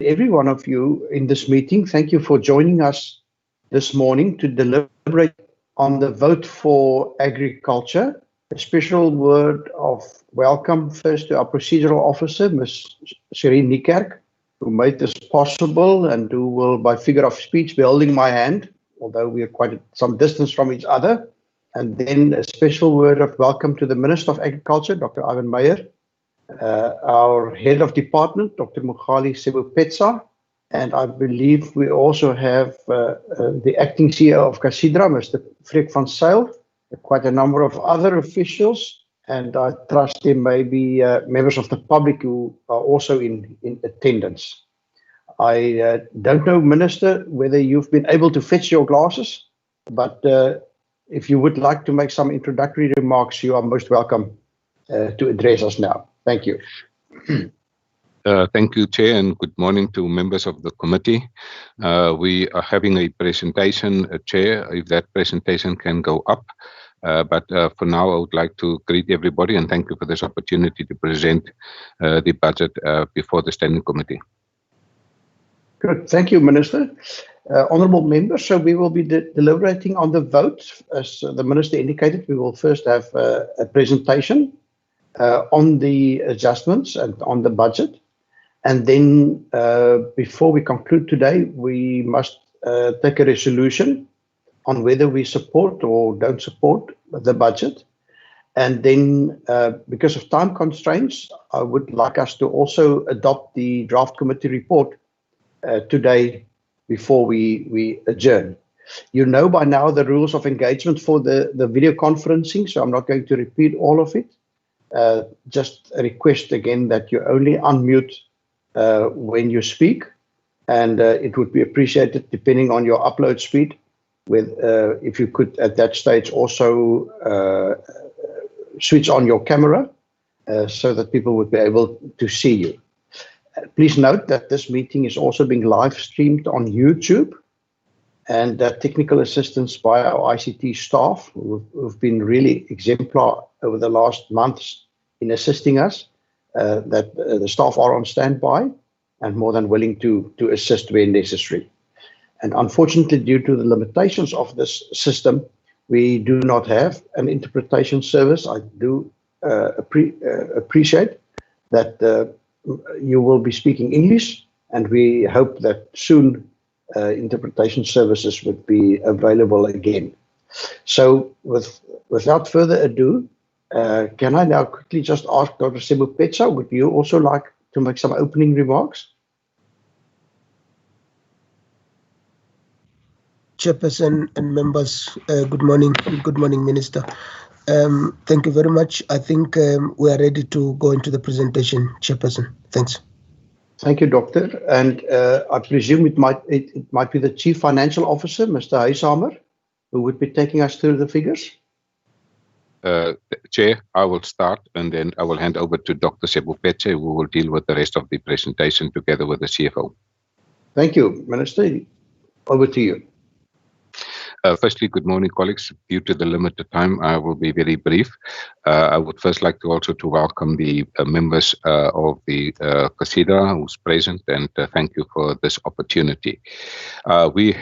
Every one of you in this meeting, thank you for joining us this morning to deliberate on the vote for agriculture. A special word of welcome first to our procedural officer, Ms. Shireen Niekerk, who made this possible and who will, by figure of speech, be holding my hand, although we are quite some distance from each other. And then a special word of welcome to the Minister of Agriculture, Dr. Ivan Meyer, our head of department, Dr. Mukhali Sebupetsa, and I believe we also have the acting CEO of Casidra, Mr. Freek van Zyl, quite a number of other officials, and I trust there may be members of the public who are also in attendance. I don't know, Minister, whether you've been able to fetch your glasses, but if you would like to make some introductory remarks, you are most welcome to address us now. Thank you. Thank you, Chair, and good morning to members of the committee. We are having a presentation, Chair, if that presentation can go up. But for now, I would like to greet everybody and thank you for this opportunity to present the budget before the Standing Committee. Good. Thank you, Minister. Honourable members, so we will be deliberating on the vote. As the Minister indicated, we will first have a presentation on the adjustments and on the budget. And then before we conclude today, we must take a resolution on whether we support or don't support the budget. And then because of time constraints, I would like us to also adopt the draft committee report today before we adjourn. You know by now the rules of engagement for the video conferencing, so I'm not going to repeat all of it. Just a request again that you only unmute when you speak, and it would be appreciated, depending on your upload speed, if you could at that stage also switch on your camera so that people would be able to see you. Please note that this meeting is also being live streamed on YouTube, and that technical assistance by our ICT staff who've been really exemplar over the last months in assisting us, that the staff are on standby and more than willing to assist where necessary. And unfortunately, due to the limitations of this system, we do not have an interpretation service. I do appreciate that you will be speaking English, and we hope that soon interpretation services would be available again. So without further ado, can I now quickly just ask Dr. Sebupetsa, would you also like to make some opening remarks? Chairperson and members, good morning. Good morning, Minister. Thank you very much. I think we are ready to go into the presentation, Chairperson. Thanks. Thank you, Doctor. And I presume it might be the Chief Financial Officer, Mr. Huyshamer, who would be taking us through the figures. Chair, I will start and then I will hand over to Dr. Sebupetsa, who will deal with the rest of the presentation together with the CFO. Thank you, Minister. Over to you. Firstly, good morning, colleagues. Due to the limited time, I will be very brief. I would first like to also to welcome the members of the CASIDA who's present, and thank you for this opportunity. We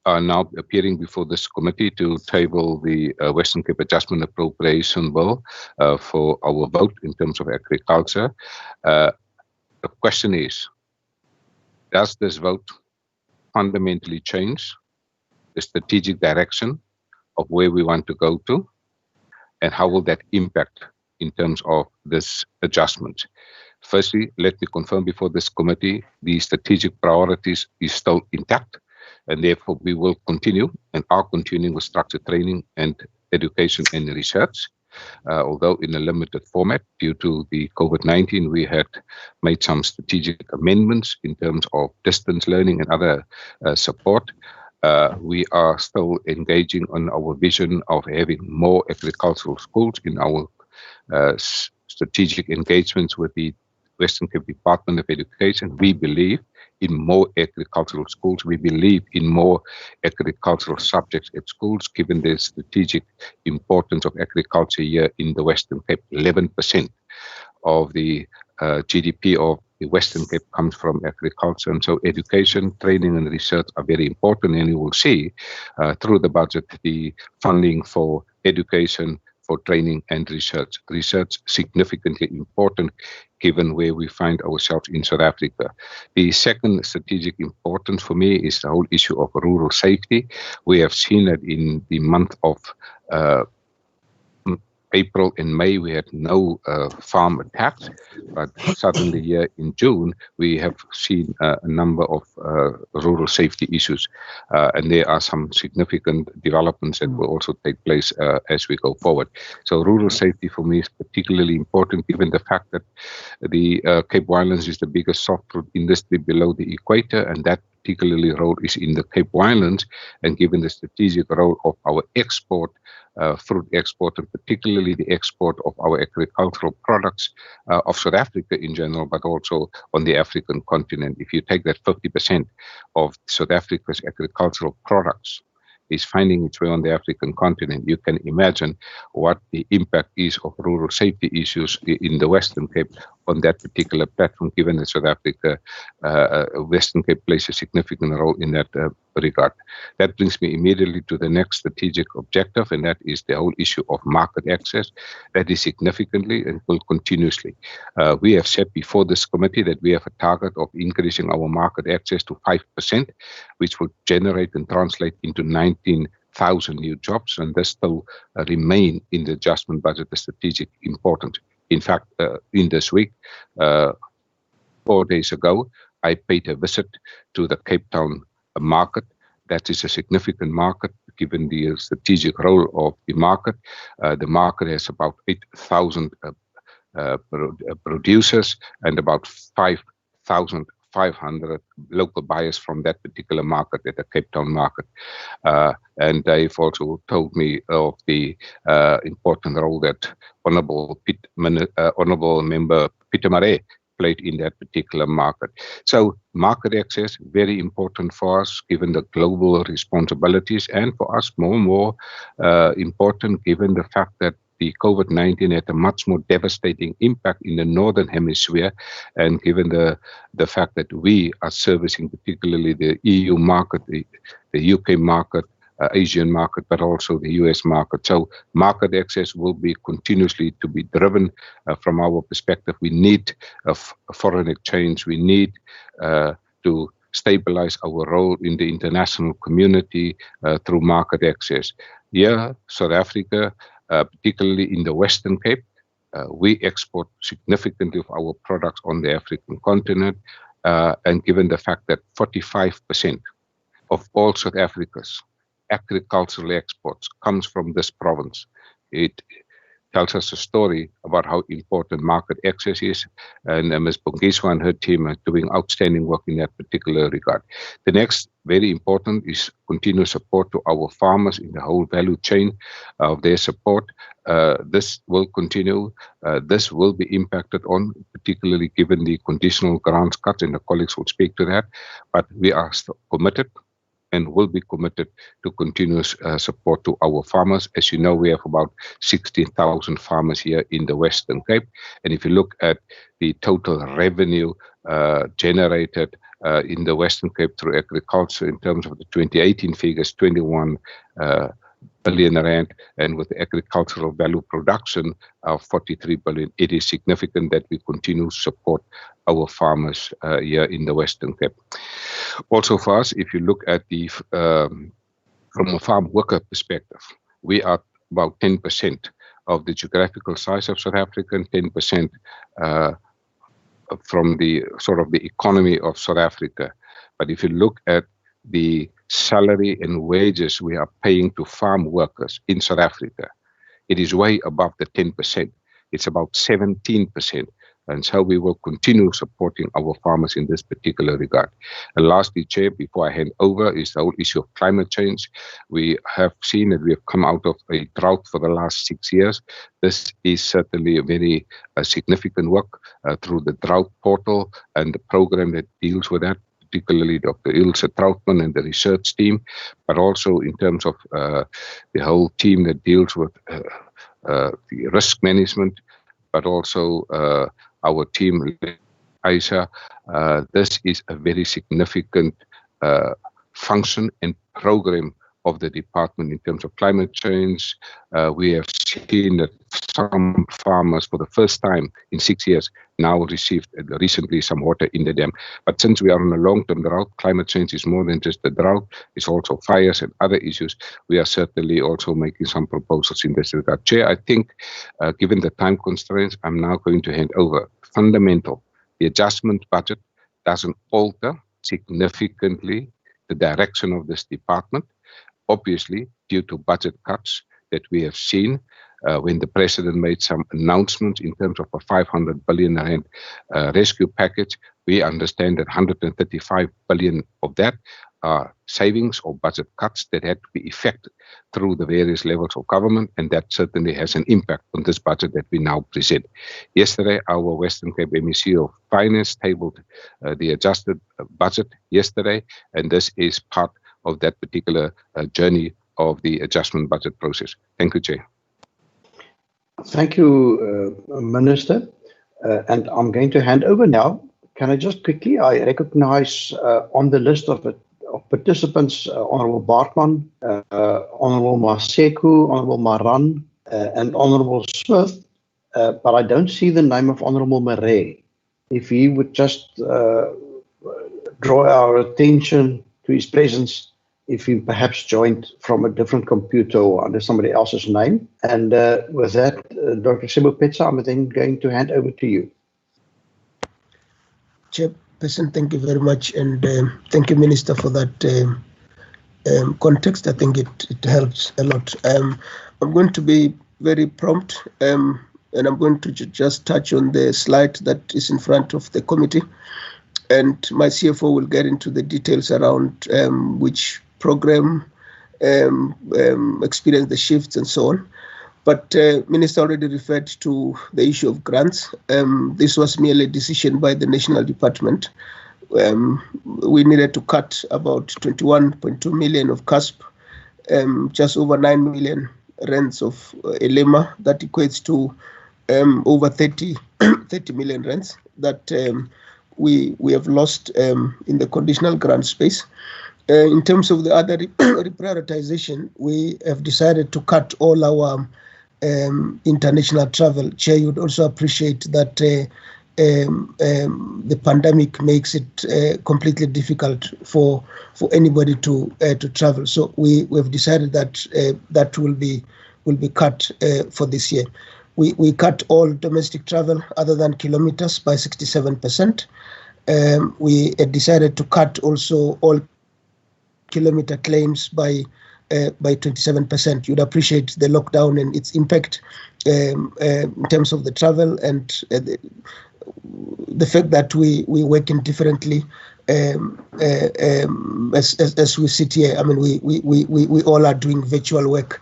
are now appearing before this committee to table the Western Cape Adjustment Appropriation Bill for our vote in terms of agriculture. The question is, does this vote fundamentally change the strategic direction of where we want to go to, and how will that impact in terms of this adjustment? Firstly, let me confirm before this committee, the strategic priorities is still intact, and therefore we will continue and are continuing with structured training and education and research. Although in a limited format due to the COVID-19, we had made some strategic amendments in terms of distance learning and other support. We are still engaging on our vision of having more agricultural schools in our strategic engagements with the Western Cape Department of Education. We believe in more agricultural schools. We believe in more agricultural subjects at schools, given the strategic importance of agriculture here in the Western Cape. 11% of the GDP of the Western Cape comes from agriculture, and so education, training and research are very important, and you will see through the budget the funding for education, for training and research. Research significantly important given where we find ourselves in South Africa. The second strategic importance for me is the whole issue of rural safety. We have seen that in the month of April and May, we had no farm attacks, but suddenly here in June, we have seen a number of rural safety issues, and there are some significant developments that will also take place as we go forward. So rural safety for me is particularly important, given the fact that the Cape Winelands is the biggest soft fruit industry below the equator, and that particularly role is in the Cape Winelands, and given the strategic role of our export, fruit export, and particularly the export of our agricultural products of South Africa in general, but also on the African continent. If you take that 50% of South Africa's agricultural products is finding its way on the African continent, you can imagine what the impact is of rural safety issues in the Western Cape on that particular platform, given that South Africa, Western Cape plays a significant role in that regard. That brings me immediately to the next strategic objective, and that is the whole issue of market access. That is significantly and will continuously. We have said before this committee that we have a target of increasing our market access to 5%, which will generate and translate into 19,000 new jobs, and this still remain in the adjustment budget, the strategic importance. In fact, in this week, 4 days ago, I paid a visit to the Cape Town market. That is a significant market, given the strategic role of the market. The market has about 8,000 producers and about 5,500 local buyers from that particular market at the Cape Town market. And they've also told me of the important role that Honourable Member Peter Marais played in that particular market. So market access, very important for us, given the global responsibilities, and for us more and more important, given the fact that the COVID-19 had a much more devastating impact in the Northern Hemisphere, and given the fact that we are servicing particularly the EU market, the UK market, Asian market, but also the US market. So market access will be continuously to be driven from our perspective. We need foreign exchange. We need to stabilize our role in the international community through market access. Here, South Africa, particularly in the Western Cape, we export significantly of our products on the African continent, and given the fact that 45% of all South Africa's agricultural exports comes from this province, it tells us a story about how important market access is, and Ms. Bongiswa and her team are doing outstanding work in that particular regard. The next very important is continuous support to our farmers in the whole value chain of their support. This will continue. This will be impacted on, particularly given the conditional grants cuts, and the colleagues will speak to that. But we are still committed and will be committed to continuous support to our farmers. As you know, we have about 16,000 farmers here in the Western Cape. And if you look at the total revenue generated in the Western Cape through agriculture in terms of the 2018 figures, 21 billion rand, and with the agricultural value production of 43 billion, it is significant that we continue to support our farmers here in the Western Cape. Also for us, if you look at the from a farm worker perspective, we are about 10% of the geographical size of South Africa and 10% from the sort of the economy of South Africa. But if you look at the salary and wages we are paying to farm workers in South Africa, it is way above the 10%. It's about 17%. And so we will continue supporting our farmers in this particular regard. And lastly, Chair, before I hand over, is the whole issue of climate change. We have seen that we have come out of a drought for the last 6 years. This is certainly a very significant work through the Drought portal and the program that deals with that, particularly Dr. Ilse Troutman and the research team, but also in terms of the whole team that deals with the risk management, but also our team, Aisha. This is a very significant function and program of the department in terms of climate change. We have seen that some farmers for the first time in 6 years now received recently some water in the dam. But since we are on a long-term drought, climate change is more than just the drought, it's also fires and other issues. We are certainly also making some proposals in this regard. Chair, I think given the time constraints, I'm now going to hand over. Fundamental, the adjustment budget doesn't alter significantly the direction of this department. Obviously, due to budget cuts that we have seen when the president made some announcements in terms of a 500 billion rand rescue package, we understand that 135 billion of that are savings or budget cuts that had to be effected through the various levels of government, and that certainly has an impact on this budget that we now present. Yesterday, our Western Cape MEC of Finance tabled the adjusted budget yesterday, and this is part of that particular journey of the adjustment budget process. Thank you, Chair. Thank you, Minister. And I'm going to hand over now. Can I just quickly, I recognize on the list of participants, Honourable Bartman, Honourable Maseku, Honourable Maran, and Honourable Smith, but I don't see the name of Honourable Marais. If he would just draw our attention to his presence, if he perhaps joined from a different computer or under somebody else's name. And with that, Dr. Sebopetsa, I'm then going to hand over to you. Chairperson, thank you very much, and thank you, Minister, for that context. I think it helps a lot. I'm going to be very prompt, and I'm going to just touch on the slide that is in front of the committee, and my CFO will get into the details around which program experienced the shifts and so on. But Minister already referred to the issue of grants. This was merely a decision by the National Department. We needed to cut about 21.2 million of CASP, just over 9 million rands of ELEMA. That equates to over 30 million rands that we have lost in the conditional grant space. In terms of the other reprioritization, we have decided to cut all our international travel. Chair, you would also appreciate that the pandemic makes it completely difficult for anybody to travel. So we have decided that that will be cut for this year. We cut all domestic travel other than kilometers by 67%. We decided to cut also all kilometer claims by 27%. You'd appreciate the lockdown and its impact in terms of the travel and the fact that we working differently as we sit here. I mean, we all are doing virtual work.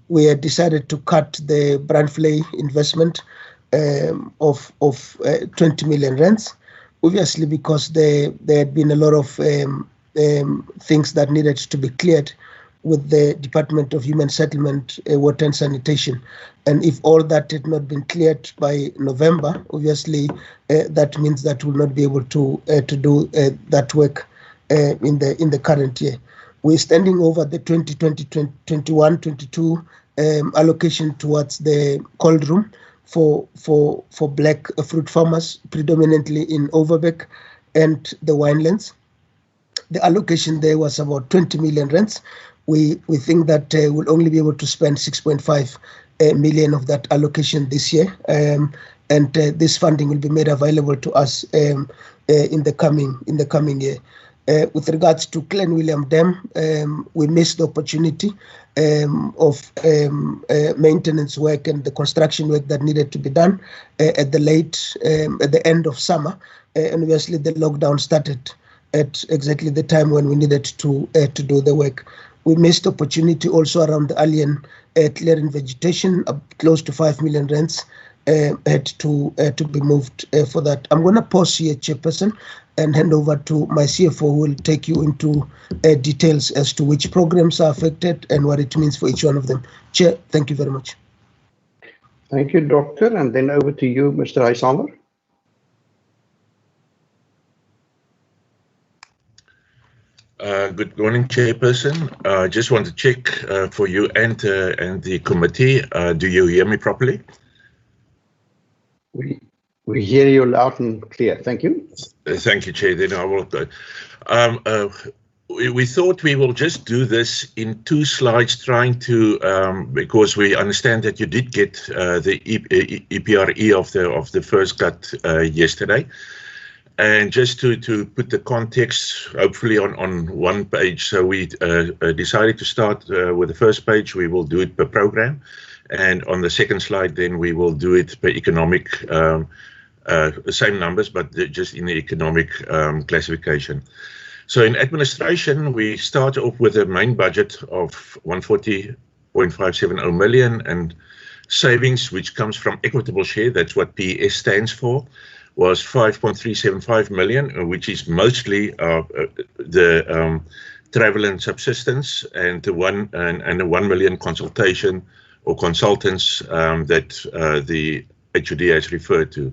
We had decided to cut the Brandflay investment of 20 million rands, obviously because there had been a lot of things that needed to be cleared with the Department of Human Settlement, Water and Sanitation. And if all that had not been cleared by November, obviously that means that we'll not be able to do that work in the current year. We're standing over the 2020-21-22 allocation towards the cold room for black fruit farmers, predominantly in Overbeek and the winelands. The allocation there was about 20 million rands. We think that we'll only be able to spend 6.5 million of that allocation this year, and this funding will be made available to us in the coming year. With regards to Clan William Dam, we missed the opportunity of maintenance work and the construction work that needed to be done at the end of summer, and obviously the lockdown started at exactly the time when we needed to do the work. We missed opportunity also around the alien clearing vegetation. Close to 5 million rands had to be moved for that. I'm going to pause here, Chairperson, and hand over to my CFO, who will take you into details as to which programs are affected and what it means for each one of them. Chair, thank you very much. Thank you, Doctor. And then over to you, Mr. Huyshammer. Good morning, Chairperson. I just want to check for you and the committee. Do you hear me properly? We hear you loud and clear. Thank you. Thank you, Chair. Then I will go. We thought we will just do this in 2 slides, trying to because we understand that you did get the EPRE of the first cut yesterday. And just to put the context, hopefully on 1 page, so we decided to start with the first page. We will do it per program, and on the second slide, then we will do it per economic, same numbers, but just in the economic classification. So in administration, we start off with a main budget of 140.570 million, and savings, which comes from equitable share, that's what PES stands for, was 5.375 million, which is mostly the travel and subsistence, and the 1 million consultation or consultants that the HUD has referred to.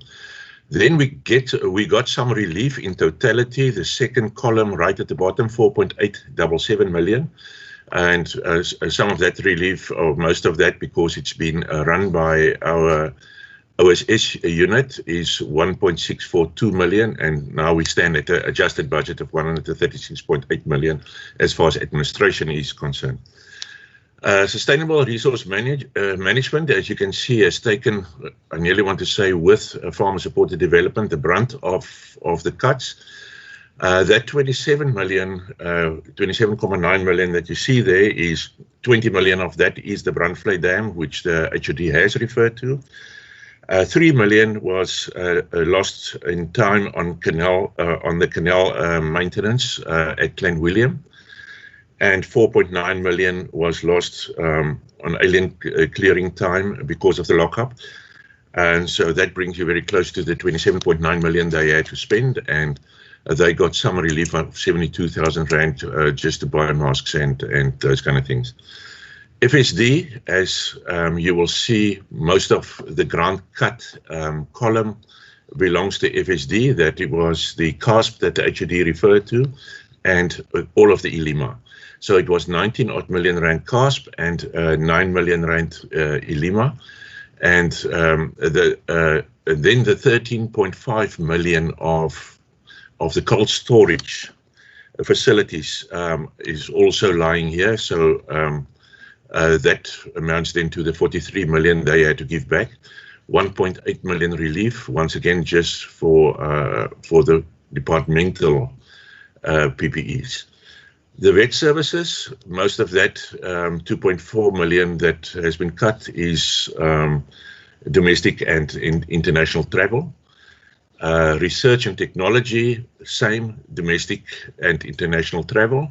Then we got some relief in totality. The second column right at the bottom, 4.877 million, and some of that relief, or most of that, because it's been run by our OSS unit, is 1.642 million, and now we stand at an adjusted budget of 136.8 million as far as administration is concerned. Sustainable resource management, as you can see, has taken, I nearly want to say, with farmer-supported development, the brunt of the cuts. That 27.9 million that you see there is 20 million of that is the Brandvlei Dam, which the HUD has referred to. 3 million was lost in time on the canal maintenance at Clan William, and 4.9 million was lost on alien clearing time because of the lockup. And so that brings you very close to the 27.9 million they had to spend, and they got some relief of 72,000 rand just to buy masks and those kind of things. FSD, as you will see, most of the grant cut column belongs to FSD. That it was the CASP that the HUD referred to, and all of the ILIMA. So it was 19 odd million rand CASP and 9 million rand ILIMA, and then the 13.5 million of the cold storage facilities is also lying here. So that amounts then to the 43 million they had to give back. 1.8 million relief, once again, just for the departmental PPEs. The vet services, most of that 2.4 million that has been cut is domestic and international travel. Research and technology, same, domestic and international travel.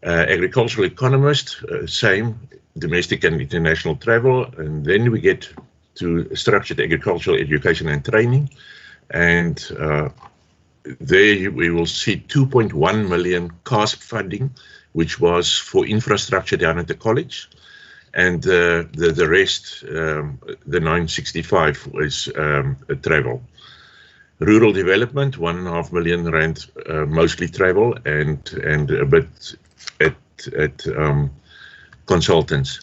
Agricultural economist, same, domestic and international travel. And then we get to structured agricultural education and training, and there we will see 2.1 million CASP funding, which was for infrastructure down at the college. And the rest, the 965, was travel. Rural development, 1.5 million rand, mostly travel, and a bit at consultants.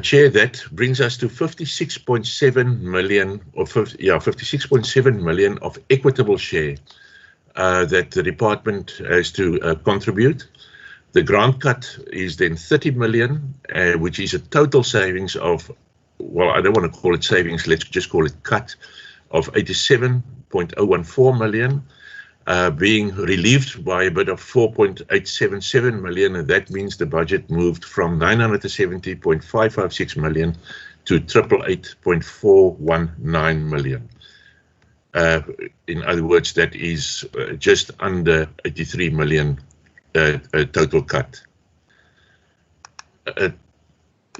Chair, that brings us to 56.7 million, or 56.7 million of equitable share that the department has to contribute. The grant cut is then 30 million, which is a total savings of, well, I don't want to call it savings, let's just call it cut, of 87.014 million, being relieved by a bit of 4.877 million, and that means the budget moved from 970.556 million to 888.419 million. In other words, that is just under 83 million total cut.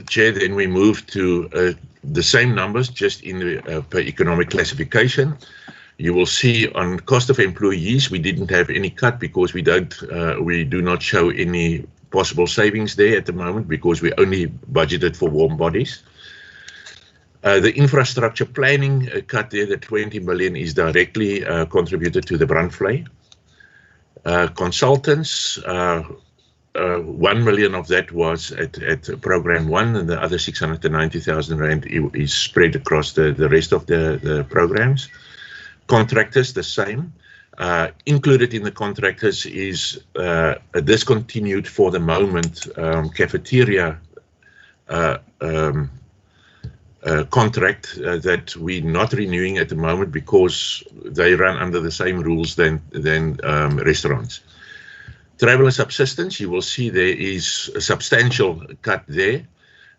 Chair, then we move to the same numbers, just in the per economic classification. You will see on cost of employees, we didn't have any cut because we do not show any possible savings there at the moment because we only budgeted for warm bodies. The infrastructure planning cut there, the 20 million, is directly contributed to the Brandvlei. Consultants, 1 million of that was at program 1, and the other 690,000 rand is spread across the rest of the programs. Contractors, the same. Included in the contractors is a discontinued for the moment cafeteria contract that we're not renewing at the moment because they run under the same rules than restaurants. Travel and subsistence, you will see there is a substantial cut there,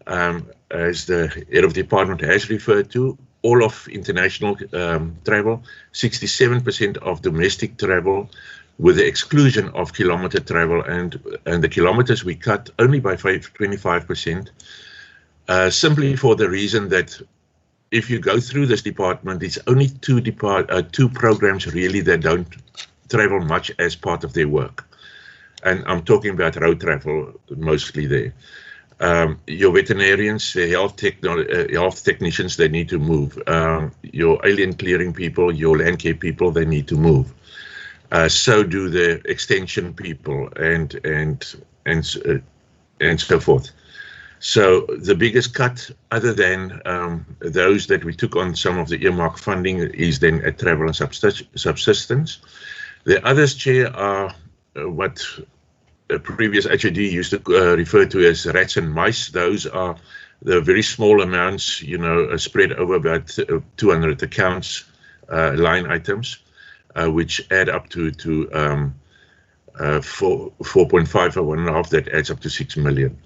as the head of department has referred to. All of international travel, 67% of domestic travel, with the exclusion of kilometer travel, and the kilometers we cut only by 25%, simply for the reason that if you go through this department, it's only two programs really that don't travel much as part of their work. And I'm talking about road travel mostly there. Your veterinarians, the health technicians, they need to move. Your alien clearing people, your land care people, they need to move. So do the extension people and so forth. So the biggest cut, other than those that we took on some of the earmark funding, is then at travel and subsistence. The others, Chair, are what a previous HOD used to refer to as rats and mice. Those are the very small amounts, spread over about 200 accounts, line items, which add up to 4.5 or 1.5, that adds up to 6 million.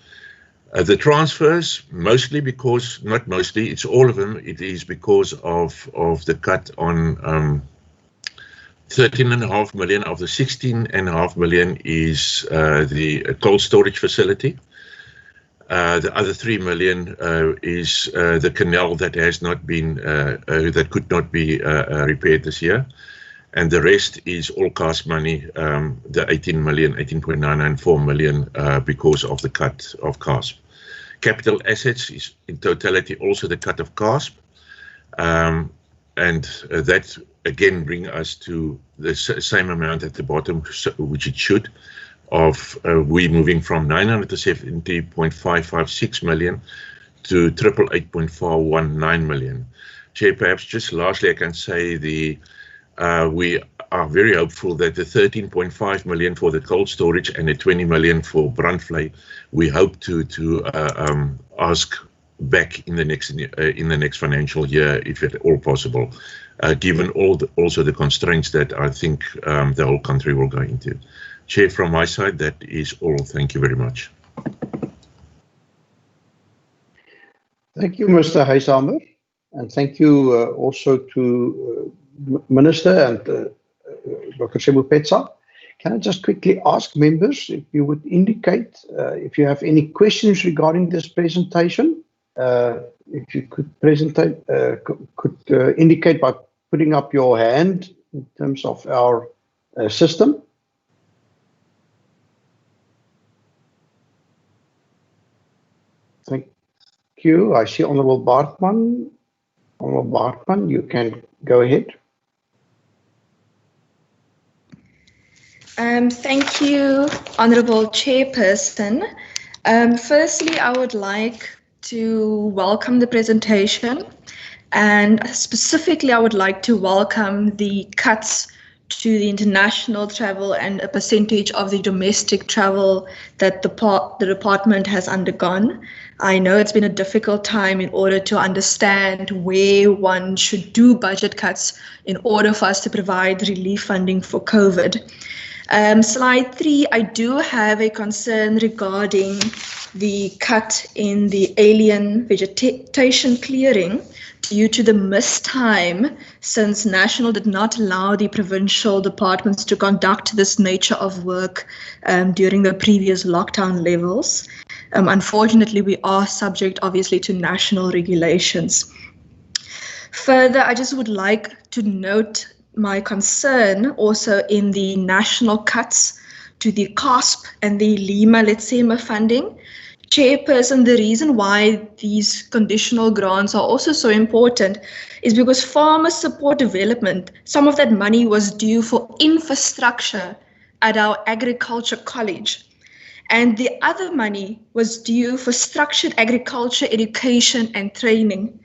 The transfers, mostly because, not mostly, it's all of them, it is because of the cut on 13.5 million of the 16.5 million is the cold storage facility. The other 3 million is the canal that has not been, that could not be repaired this year. And the rest is all cost money, the 18.994 million because of the cut of CASP. Capital assets is in totality also the cut of CASP. And that again bring us to the same amount at the bottom, which it should, of we moving from 970.556 million to 888.419 million. Chair, perhaps just lastly I can say we are very hopeful that the 13.5 million for the cold storage and the 20 million for Brandvlei, we hope to ask back in the next financial year, if at all possible, given also the constraints that I think the whole country will go into. Chair, from my side, that is all. Thank you very much. Thank you, Mr. Huyshammer, and thank you also to Minister and Dr. Sebupetsa. Can I just quickly ask members if you would indicate if you have any questions regarding this presentation? If you could indicate by putting up your hand in terms of our system. Thank you. I see Honourable Bartman. Honourable Bartman, you can go ahead. Thank you, Honourable Chairperson. Firstly, I would like to welcome the presentation, and specifically I would like to welcome the cuts to the international travel and a percentage of the domestic travel that the department has undergone. I know it's been a difficult time in order to understand where one should do budget cuts in order for us to provide relief funding for COVID. Slide 3, I do have a concern regarding the cut in the alien vegetation clearing due to the missed time, since National did not allow the provincial departments to conduct this nature of work during the previous lockdown levels. Unfortunately, we are subject, obviously, to national regulations. Further, I just would like to note my concern also in the national cuts to the CASP and the Lima Letsema funding. Chairperson, the reason why these conditional grants are also so important is because farmer support development, some of that money was due for infrastructure at our agriculture college. And the other money was due for structured agriculture education and training.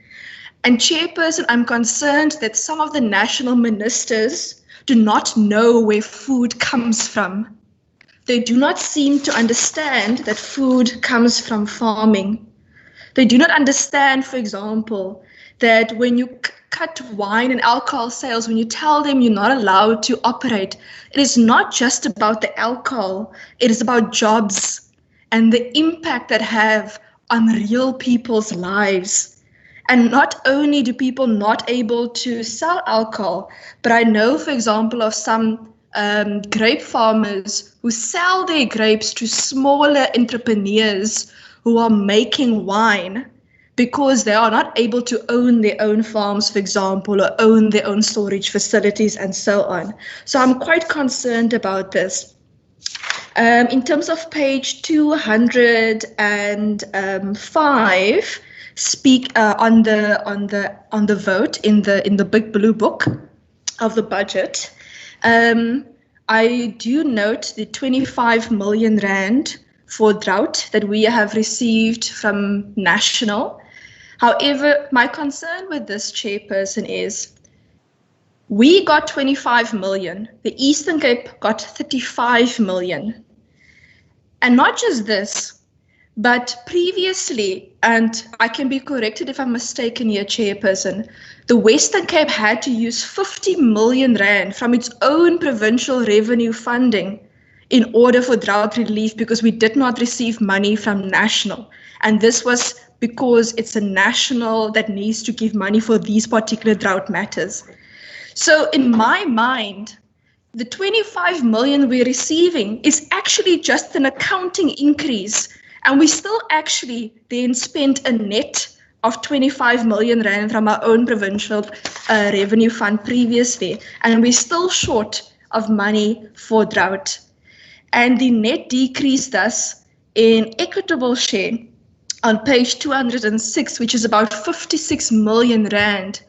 And Chairperson, I'm concerned that some of the national ministers do not know where food comes from. They do not seem to understand that food comes from farming. They do not understand, for example, that when you cut wine and alcohol sales, when you tell them you're not allowed to operate, it is not just about the alcohol, it is about jobs and the impact that have on real people's lives. And not only do people not able to sell alcohol, but I know, for example, of some grape farmers who sell their grapes to smaller entrepreneurs who are making wine because they are not able to own their own farms, for example, or own their own storage facilities and so on. So I'm quite concerned about this. In terms of page 205, speak on the vote in the big blue book of the budget. I do note the 25 million rand for drought that we have received from National. However, my concern with this, Chairperson, is we got 25 million, the Eastern Cape got 35 million. And not just this, but previously, and I can be corrected if I'm mistaken here, Chairperson, the Western Cape had to use 50 million rand from its own provincial revenue funding in order for drought relief because we did not receive money from National. And this was because it's a national that needs to give money for these particular drought matters. So in my mind, the 25 million we're receiving is actually just an accounting increase. And we still actually then spent a net of 25 million rand from our own provincial revenue fund previously. And we're still short of money for drought. And the net decrease thus in equitable share on page 206, which is about 56 million rand,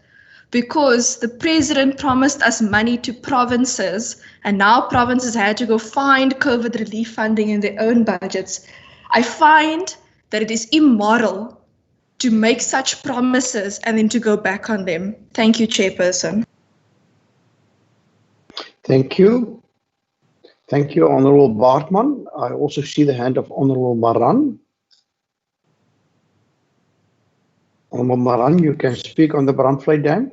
because the president promised us money to provinces, and now provinces had to go find COVID relief funding in their own budgets. I find that it is immoral to make such promises and then to go back on them. Thank you, Chairperson. Thank you. Thank you, Honourable Bartman. I also see the hand of Honourable Maran. Honourable Maran, you can speak on the Brandvlei Dam.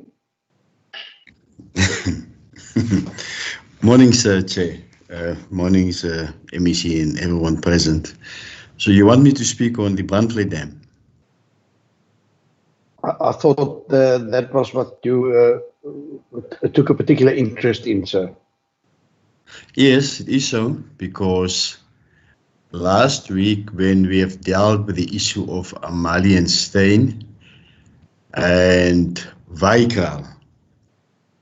Morning, Sir Chair. Morning, Sir MEC and everyone present. So you want me to speak on the Brandvlei Dam? I thought that was what you took a particular interest in, sir. Yes, it is so, because last week when we have dealt with the issue of Amalienstein and Vaikraal,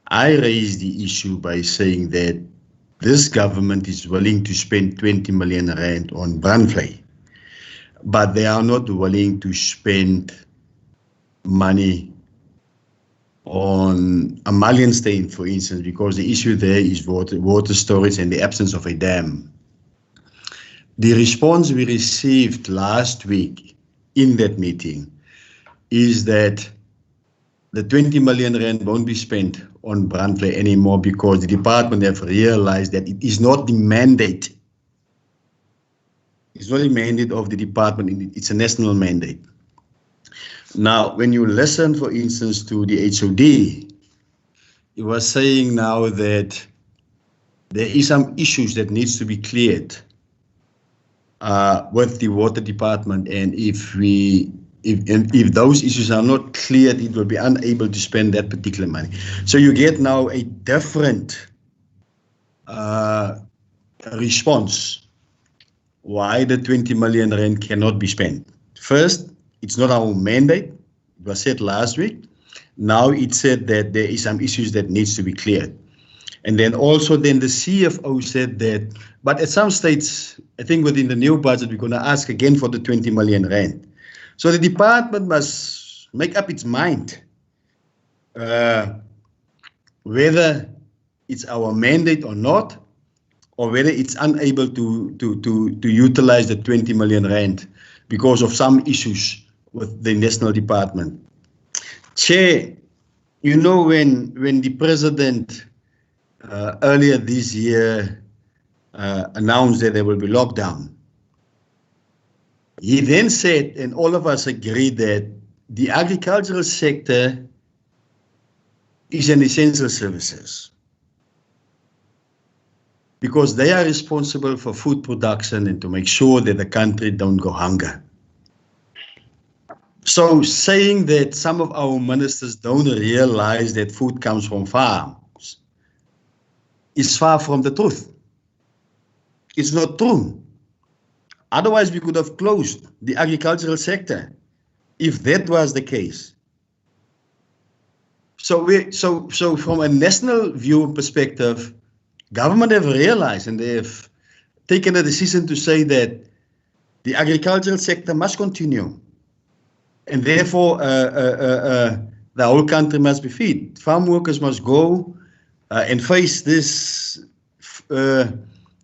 I raised the issue by saying that this government is willing to spend 20 million rand on brandvlei, but they are not willing to spend money on Amalienstein, for instance, because the issue there is water storage and the absence of a dam. The response we received last week in that meeting is that the 20 million rand won't be spent on brandvlei anymore because the department have realized that it is not the mandate. It's not the mandate of the department, it's a national mandate. Now, when you listen, for instance, to the HOD, it was saying now that there is some issues that needs to be cleared with the water department, and if those issues are not cleared, it will be unable to spend that particular money. So you get now a different response why the 20 million rand cannot be spent. First, it's not our mandate. It was said last week. Now it said that there is some issues that needs to be cleared. And then also the CFO said that, but at some states, I think within the new budget, we're going to ask again for the 20 million rand. So the department must make up its mind whether it's our mandate or not, or whether it's unable to utilize the 20 million rand because of some issues with the national department. Chair, you know, when the president earlier this year announced that there will be lockdown, he then said, and all of us agreed, that the agricultural sector is an essential services because they are responsible for food production and to make sure that the country don't go hunger. So saying that some of our ministers don't realize that food comes from farms is far from the truth. It's not true. Otherwise, we could have closed the agricultural sector if that was the case. So from a national view perspective, government have realized and they have taken a decision to say that the agricultural sector must continue. And therefore, the whole country must be fed. Farm workers must go and face this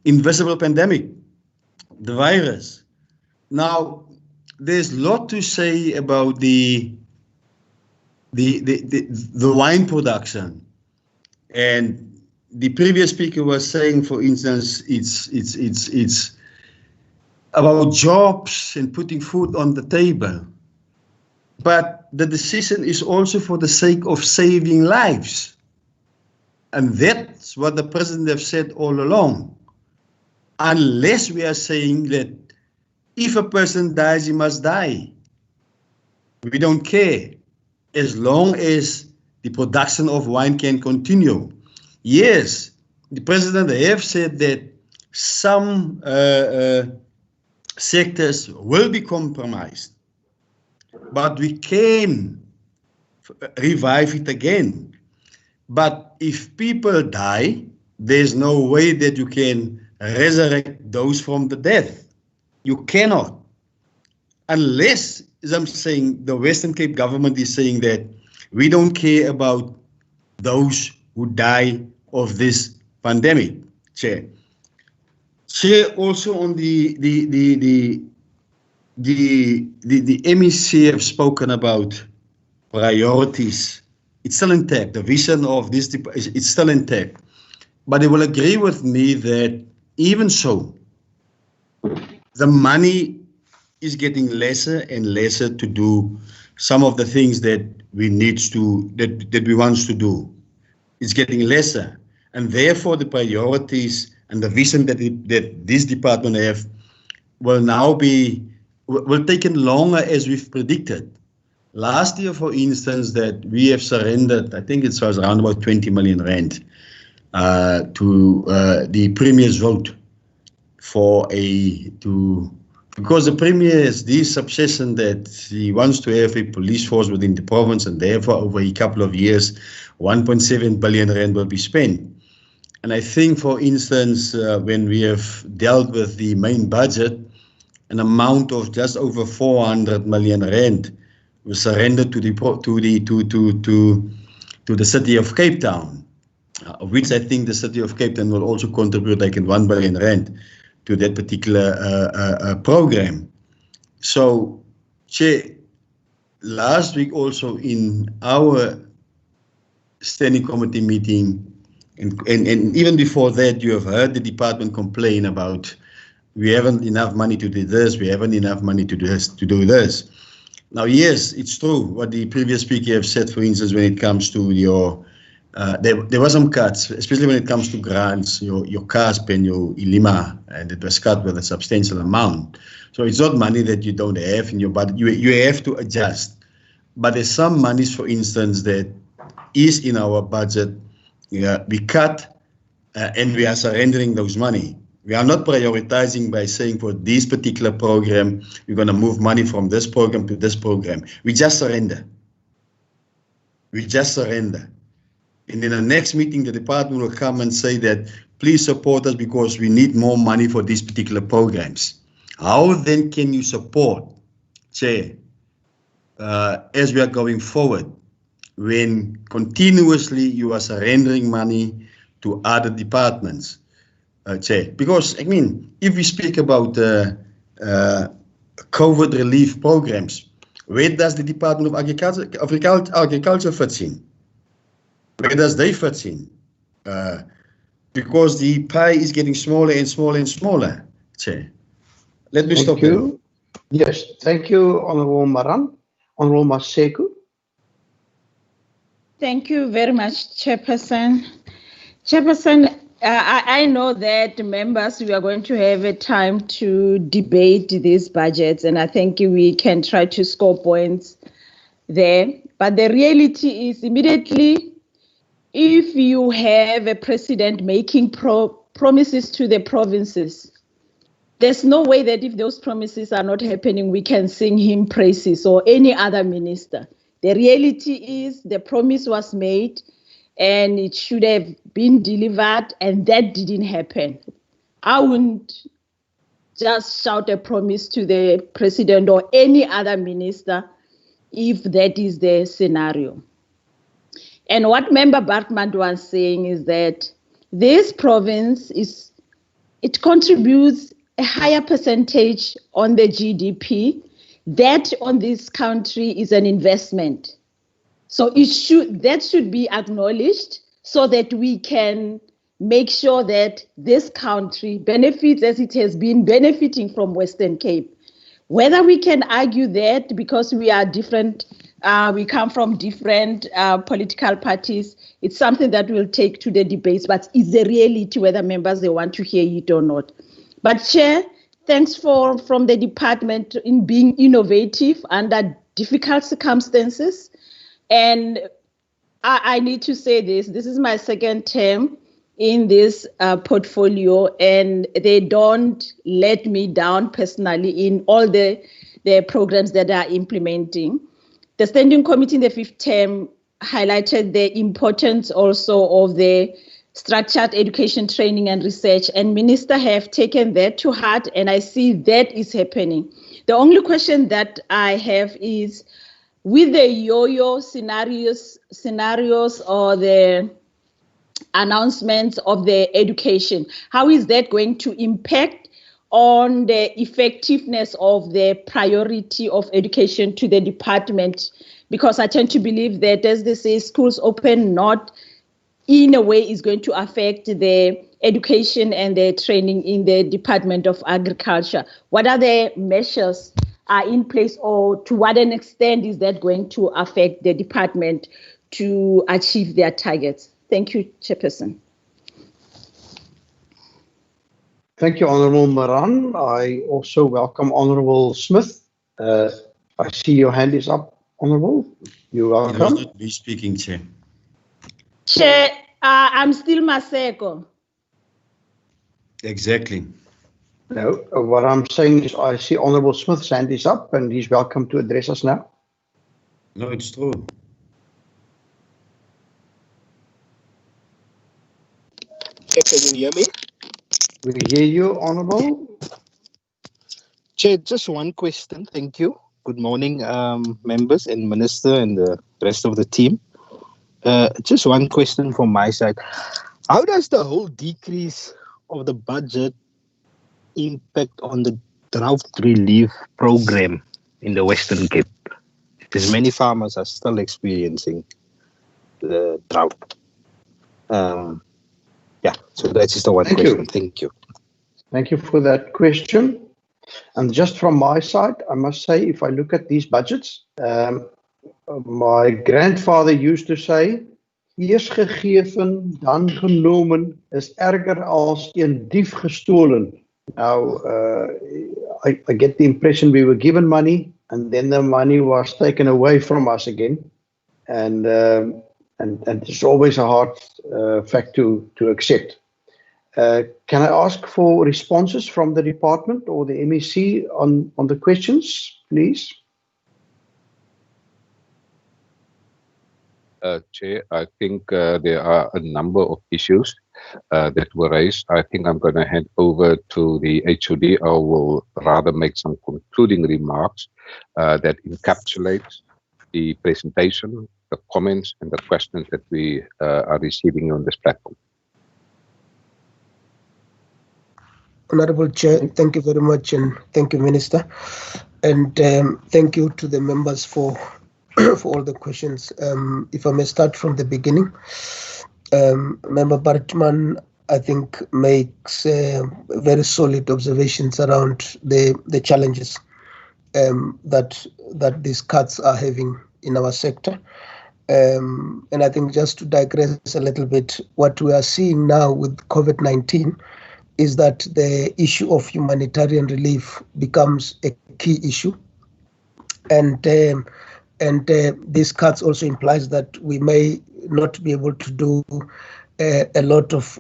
invisible pandemic, the virus. Now, there's a lot to say about the wine production, and the previous speaker was saying, for instance, it's about jobs and putting food on the table. But the decision is also for the sake of saving lives. And that's what the president has said all along. Unless we are saying that if a person dies, he must die. We don't care as long as the production of wine can continue. Yes, the president have said that some sectors will be compromised. But we can revive it again. But if people die, there's no way that you can resurrect those from the death. You cannot. Unless, as I'm saying, the Western Cape government is saying that we don't care about those who die of this pandemic, Chair. Chair, also on the MEC have spoken about priorities. It's still intact. The vision of this, it's still intact. But they will agree with me that even so, the money is getting lesser and lesser to do some of the things that we need to, that we want to do. It's getting lesser. And therefore the priorities and the vision that this department have will now be will take longer as we've predicted. Last year, for instance, that we have surrendered, I think it was around about 20 million rand to the Premier's vote for because the Premier has this obsession that he wants to have a police force within the province, and therefore over a couple of years, 1.7 billion rand will be spent. And I think, for instance, when we have dealt with the main budget, an amount of just over 400 million rand was surrendered to the city of Cape Town, of which I think the city of Cape Town will also contribute like 1 billion rand to that particular program. So, Chair, last week also in our standing committee meeting, and even before that, you have heard the department complain about we haven't enough money to do this, we haven't enough money to do this. Now, yes, it's true what the previous speaker have said, for instance, when it comes to your, there were some cuts, especially when it comes to grants, your CASP and your ILIMA, and it was cut with a substantial amount. So it's not money that you don't have in your budget, you have to adjust. But there's some monies, for instance, that is in our budget, we cut and we are surrendering those money. We are not prioritizing by saying for this particular program, we're going to move money from this program to this program. We just surrender. We just surrender. And in the next meeting, the department will come and say that, please support us because we need more money for these particular programs. How then can you support, Chair, as we are going forward, when continuously you are surrendering money to other departments? Chair, because I mean, if we speak about COVID relief programs, where does the Department of Agriculture fit in? Where does they fit in? Because the pie is getting smaller and smaller and smaller. Chair, let me stop here. Yes, thank you, Honourable Maran. Honourable Maseko. Thank you very much, Chairperson. Chairperson, I know that members, we are going to have a time to debate these budgets, and I think we can try to score points there. But the reality is, immediately, if you have a president making promises to the provinces, there's no way that if those promises are not happening, we can sing him praises or any other minister. The reality is the promise was made, and it should have been delivered, and that didn't happen. I wouldn't just shout a promise to the president or any other minister if that is the scenario. And what Member Bartman was saying is that this province it contributes a higher percentage on the GDP. That on this country is an investment. So that should be acknowledged so that we can make sure that this country benefits as it has been benefiting from Western Cape. Whether we can argue that because we are different, we come from different political parties, it's something that we'll take to the debates, but it's a reality whether members they want to hear it or not. But Chair, thanks from the department in being innovative under difficult circumstances. And I need to say this is my second term in this portfolio, and they don't let me down personally in all the programs that are implementing. The Standing Committee in the 5th term highlighted the importance also of the structured education, training and research, and Minister have taken that to heart, and I see that is happening. The only question that I have is, with the yo-yo scenarios or the announcements of the education, how is that going to impact on the effectiveness of the priority of education to the department? Because I tend to believe that, as they say, schools open not in a way is going to affect the education and the training in the Department of Agriculture. What are the measures are in place, or to what an extent is that going to affect the department to achieve their targets? Thank you, Chairperson. Thank you, Honourable Maran. I also welcome Honourable Smith. I see your hand is up, Honourable. You're welcome. It was not me speaking, Chair. Chair, I'm still Maseko. Exactly. No, what I'm saying is I see Honourable Smith's hand is up and he's welcome to address us now. No, it's true. Chair, can you hear me? We hear you, Honorable. Chair, just one question. Thank you. Good morning, members and Minister and the rest of the team. Just one question from my side. How does the whole decrease of the budget impact on the drought relief program in the Western Cape? Because many farmers are still experiencing the drought. So that's just the one question. Thank you. Thank you for that question. And just from my side, I must say, if I look at these budgets, my grandfather used to say, eers gegeven, dan genomen, is erger als een dief gestolen. Now, I get the impression we were given money, and then the money was taken away from us again. And it's always a hard fact to accept. Can I ask for responses from the department or the MEC on the questions, please? Chair, I think there are a number of issues that were raised. I think I'm going to hand over to the HOD. I will rather make some concluding remarks that encapsulate the presentation, the comments, and the questions that we are receiving on this platform. Honorable Chair, thank you very much, and thank you, Minister, and thank you to the members for all the questions. If I may start from the beginning, Member Bartman, I think, makes very solid observations around the challenges that these cuts are having in our sector. And I think just to digress a little bit, what we are seeing now with COVID-19 is that the issue of humanitarian relief becomes a key issue. And these cuts also implies that we may not be able to do a lot of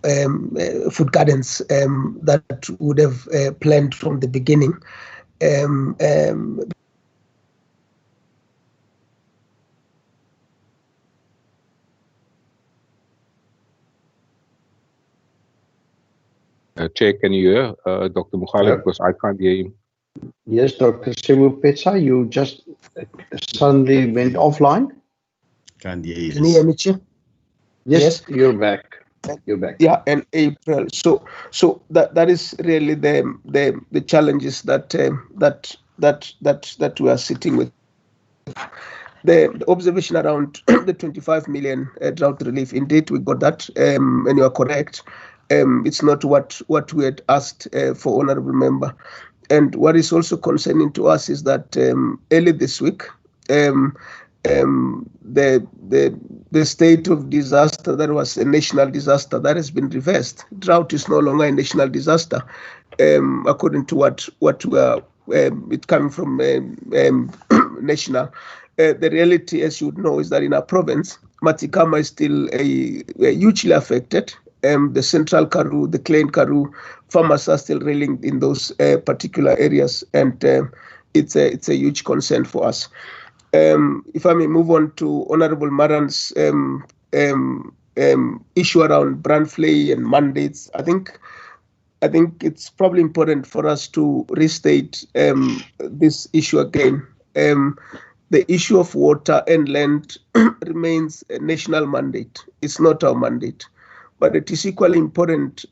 food gardens that would have planned from the beginning. Chair, can you hear Dr. Mukhale? Because I can't hear him. Yes, Dr. Sebupetsa, you just suddenly went offline. Can't hear you. Can you hear me, Chair? Yes, you're back. You're back. Yeah, and April. So that is really the challenges that we are sitting with. The observation around the 25 million drought relief. Indeed, we got that, and you are correct. It's not what we had asked for, Honourable Member. And what is also concerning to us is that early this week, the state of disaster that was a national disaster that has been reversed. Drought is no longer a national disaster, according to what we are. It coming from national. The reality, as you would know, is that in our province, Matikama is still hugely affected. The Central Karoo, the Klein Karoo, farmers are still reeling in those particular areas, and it's a huge concern for us. If I may move on to Honourable Maran's issue around brand flay and mandates, I think it's probably important for us to restate this issue again. The issue of water and land remains a national mandate. It's not our mandate. But it is equally important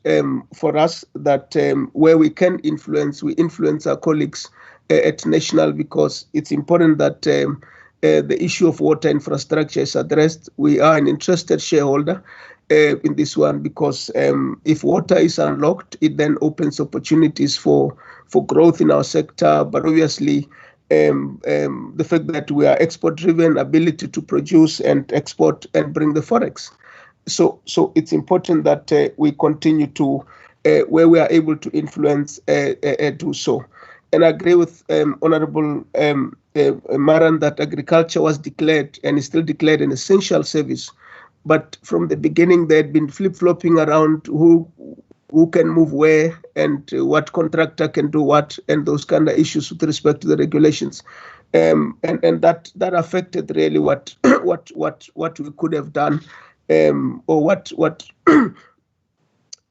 for us that where we can influence, we influence our colleagues at national, because it's important that the issue of water infrastructure is addressed. We are an interested shareholder in this one, because if water is unlocked, it then opens opportunities for growth in our sector. But obviously, the fact that we are export-driven, ability to produce and export and bring the forex. So it's important that we continue to, where we are able to influence, do so. And I agree with Honourable Maran that agriculture was declared and is still declared an essential service. But from the beginning, there had been flip-flopping around who can move where and what contractor can do what, and those kind of issues with respect to the regulations. And that affected really what we could have done. Or what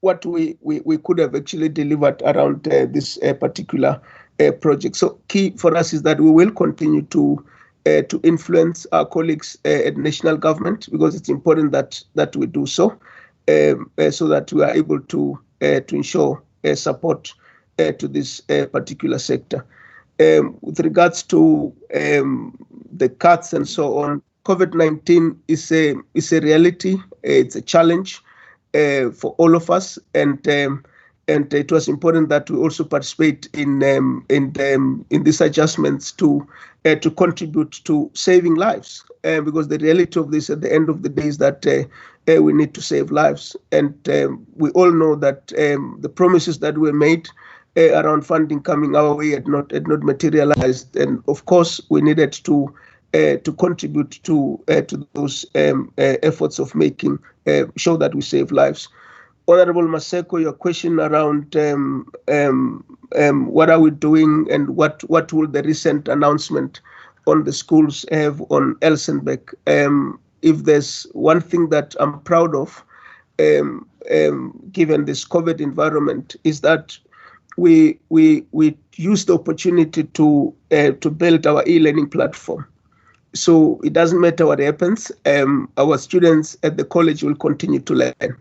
what we could have actually delivered around this particular project. So key for us is that we will continue to influence our colleagues at national government, because it's important that we do so, so that we are able to ensure support to this particular sector. With regards to the cuts and so on, COVID-19 is a reality. It's a challenge for all of us, and it was important that we also participate in these adjustments to contribute to saving lives, because the reality of this at the end of the day is that we need to save lives, and we all know that the promises that were made around funding coming our way had not materialized, and of course we needed to contribute to those efforts of making sure that we save lives. Honorable Maseko, your question around what are we doing and what will the recent announcement on the schools have on Elsenbeck? If there's one thing that I'm proud of, given this COVID environment, is that we use the opportunity to build our e-learning platform. So it doesn't matter what happens, our students at the college will continue to learn.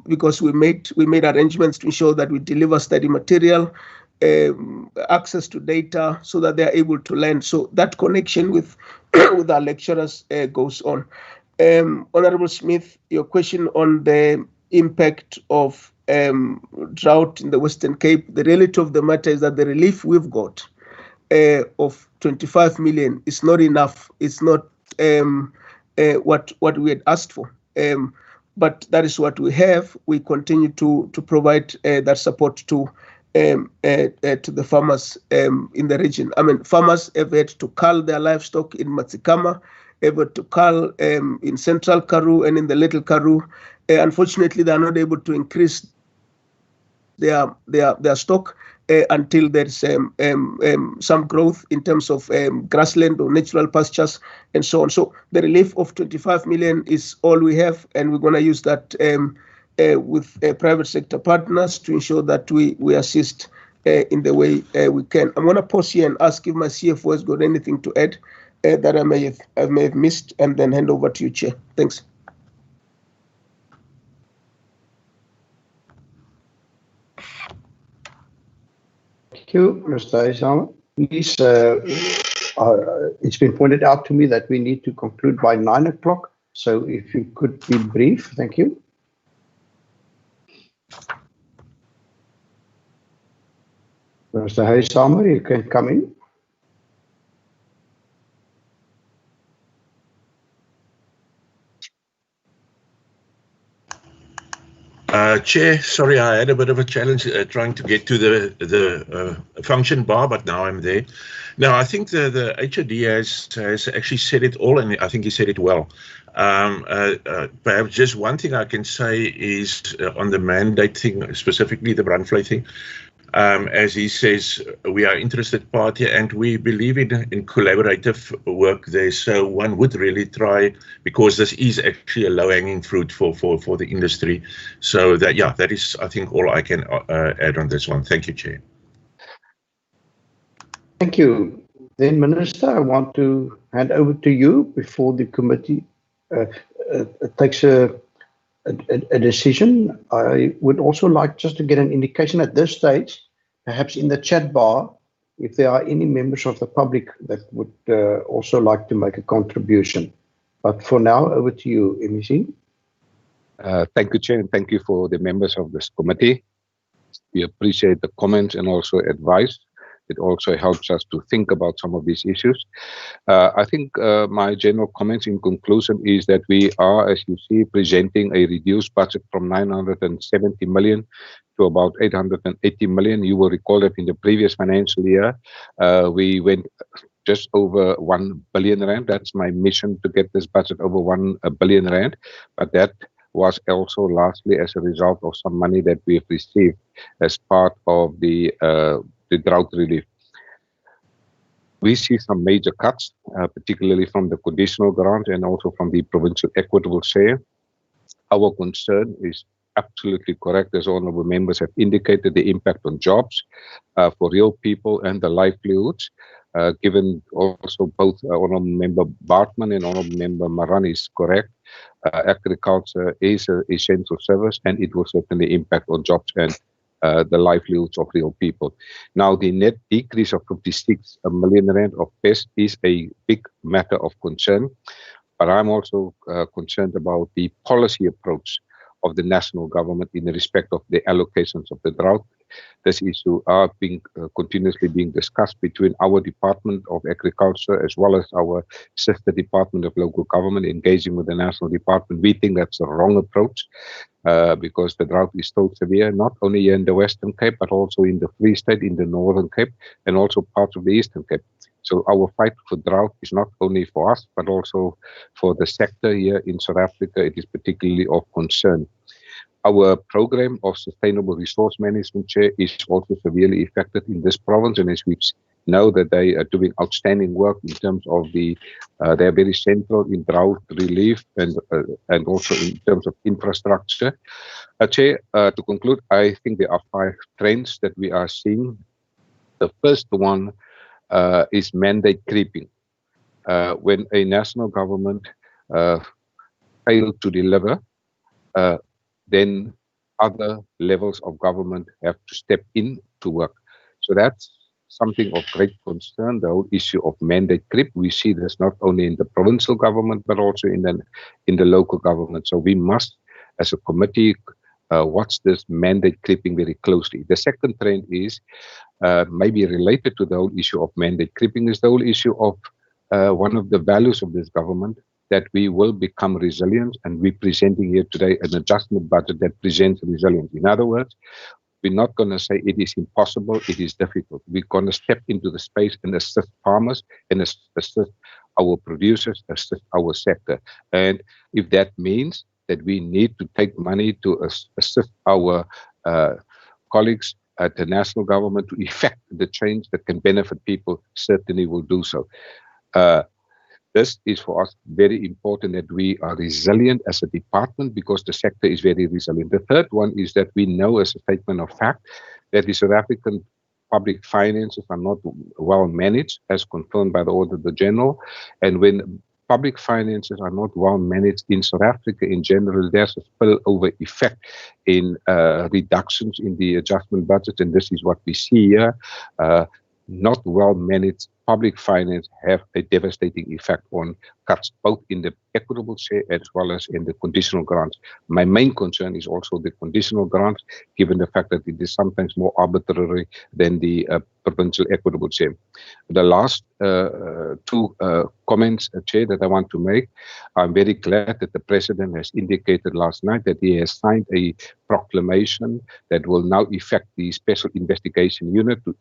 Because we made arrangements to ensure that we deliver study material, access to data, so that they are able to learn. So that connection with with our lecturers goes on. Honorable Smith, your question on the impact of drought in the Western Cape. The reality of the matter is that the relief we've got of 25 million is not enough. It's not what we had asked for. But that is what we have. We continue to provide that support to the farmers in the region. I mean, farmers have had to cull their livestock in Matsikama, have had to cull in Central Karoo and in the Little Karoo. Unfortunately, they are not able to increase their stock until there's some growth in terms of grassland or natural pastures and so on. So the relief of 25 million is all we have, and we're going to use that with private sector partners to ensure that we assist in the way we can. I'm going to pause here and ask if my CFO has got anything to add that I may have missed, and then hand over to you, Chair. Thanks. Thank you, Mr. Isama. Please, it's been pointed out to me that we need to conclude by 9 o'clock. So if you could be brief, thank you. Mr. Isama, you can come in. Chair, sorry, I had a bit of a challenge trying to get to the function bar, but now I'm there. Now, I think the HOD has actually said it all, and I think he said it well. Perhaps just one thing I can say is on the mandate thing, specifically the Brandvlei thing. As he says, we are interested party and we believe in collaborative work there. So one would really try, because this is actually a low-hanging fruit for the industry. So that is, I think, all I can add on this one. Thank you, Chair. Thank you. Then, Minister, I want to hand over to you before the committee takes a decision. I would also like just to get an indication at this stage, perhaps in the chat bar, if there are any members of the public that would also like to make a contribution. But for now, over to you, MEC. Thank you, Chair, and thank you for the members of this committee. We appreciate the comments and also advice. It also helps us to think about some of these issues. I think my general comments in conclusion is that we are, as you see, presenting a reduced budget from 970 million to about 880 million. You will recall that in the previous financial year, we went just over 1 billion rand. That's my mission, to get this budget over 1 billion rand. But that was also largely as a result of some money that we have received as part of the drought relief. We see some major cuts, particularly from the conditional grant and also from the provincial equitable share. Our concern is absolutely correct, as honourable members have indicated, the impact on jobs for real people and the livelihoods. Given also both Honourable Member Bartman and Honourable Member Maran is correct. Agriculture is an essential service, and it will certainly impact on jobs and the livelihoods of real people. Now, the net decrease of 56 million rand of PES is a big matter of concern, but I'm also concerned about the policy approach of the national government in respect of the allocations of the drought. This issue are being continuously being discussed between our Department of Agriculture as well as our sister Department of Local Government engaging with the National Department. We think that's a wrong approach because the drought is so severe, not only here in the Western Cape, but also in the Free State, in the Northern Cape, and also parts of the Eastern Cape. So our fight for drought is not only for us, but also for the sector here in South Africa. It is particularly of concern. Our program of sustainable resource management, Chair, is also severely affected in this province, and as we know that they are doing outstanding work in terms of they are very central in drought relief and also in terms of infrastructure. Chair, to conclude, I think there are 5 trends that we are seeing. The first one is mandate creeping. When a national government fails to deliver, then other levels of government have to step in to work. So that's something of great concern, the whole issue of mandate creep. We see this not only in the provincial government, but also in the local government. So we must, as a committee, watch this mandate creeping very closely. The second trend is maybe related to the whole issue of mandate creeping is the whole issue of one of the values of this government, that we will become resilient, and we're presenting here today an adjustment budget that presents resilience. In other words, we're not going to say it is impossible, it is difficult. We're going to step into the space and assist farmers and assist our producers, assist our sector. And if that means that we need to take money to assist our colleagues at the national government to effect the change that can benefit people, certainly will do so. This is for us very important that we are resilient as a department because the sector is very resilient. The third one is that we know as a statement of fact that the South African public finances are not well managed as confirmed by the Auditor General. And when public finances are not well managed in South Africa in general, there's a spillover effect in reductions in the adjustment budget. And this is what we see here. Not well managed public finance have a devastating effect on cuts, both in the equitable share as well as in the conditional grants. My main concern is also the conditional grants, given the fact that it is sometimes more arbitrary than the provincial equitable share. The last 2 comments, Chair, that I want to make. I'm very glad that the President has indicated last night that he has signed a proclamation that will now effect the Special Investigation Unit to